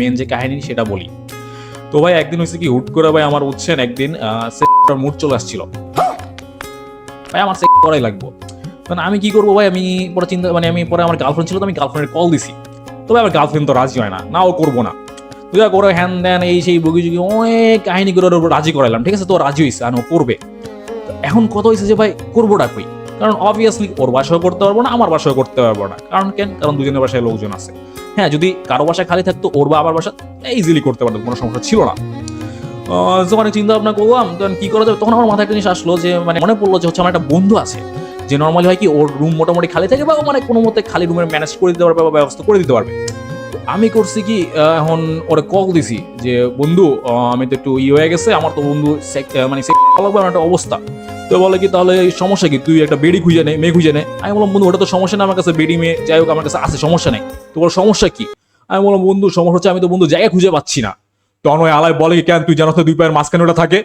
Main যে কাহিনী সেটা বলি। তো ভাই একদিন হয়েছে কি, হুট করে ভাই আমার বুঝছেন একদিন মুড চলে আসছিল, ভাই আমার সেক্স করাই লাগবো। মানে আমি কি করবো ভাই, আমি পরে চিন্তা আমি পরে আমার গার্লফ্রেন্ড ছিল তো আমি গার্লফ্রেন্ডের কল দিছি, তবে আমার গার্লফ্রেন্ড তো রাজি হয় না, ও করবো না, তুই করে হ্যান দেন এই সেই বুগি জুগি অনেক কাহিনী করে ওর উপর রাজি করাইলাম, ঠিক আছে, তো রাজি হয়েছে আর ও করবে। এখন কত হয়েছে যে ভাই করবোটা কই, কারণ অবভিয়াসলি ওর বাসায় করতে পারবো না, আমার বাসায় করতে পারবো না, কারণ কেন, কারণ দুজনের বাসায় লোকজন আছে। হ্যাঁ যদি কারো বাসায় খালি থাকতো ওর বা আমার বাসা ইজিলি করতে পারতো, কোনো সমস্যা ছিল না। যখন চিন্তা ভাবনা করলাম তখন কি করা যাবে, তখন আমার মাথায় একটা জিনিস আসলো যে মনে পড়লো যে হচ্ছে আমার একটা বন্ধু আছে যে নর্মালি হয় কি ওর রুম মোটামুটি খালি থাকে বা ও কোনো মতে খালি রুমের ম্যানেজ করে দিতে পারবে বা ব্যবস্থা করে দিতে পারবে। আমি করছি কি এখন ওরে কল দিছি যে বন্ধু আমি তো একটু হয়ে গেছে, আমার তো বন্ধু একটা অবস্থা। তো বলে কি তাহলে সমস্যা কি, তুই একটা বেডি খুঁজে নে, মেয়ে খুঁজে নে। আমি বললাম বন্ধু ওটা তো সমস্যা না, আমার কাছে বেডি মেয়ে যাই হোক আমার কাছে আছে, সমস্যা নেই। তো বলো সমস্যা কি, আমি বললাম বন্ধু সমস্যা হচ্ছে আমি তো বন্ধু জায়গা খুঁজে পাচ্ছি না। তখন ওই আলাই বলে কি কেন তুই জানো তো দুই পায়ের মাঝখানে ওটা থাকে,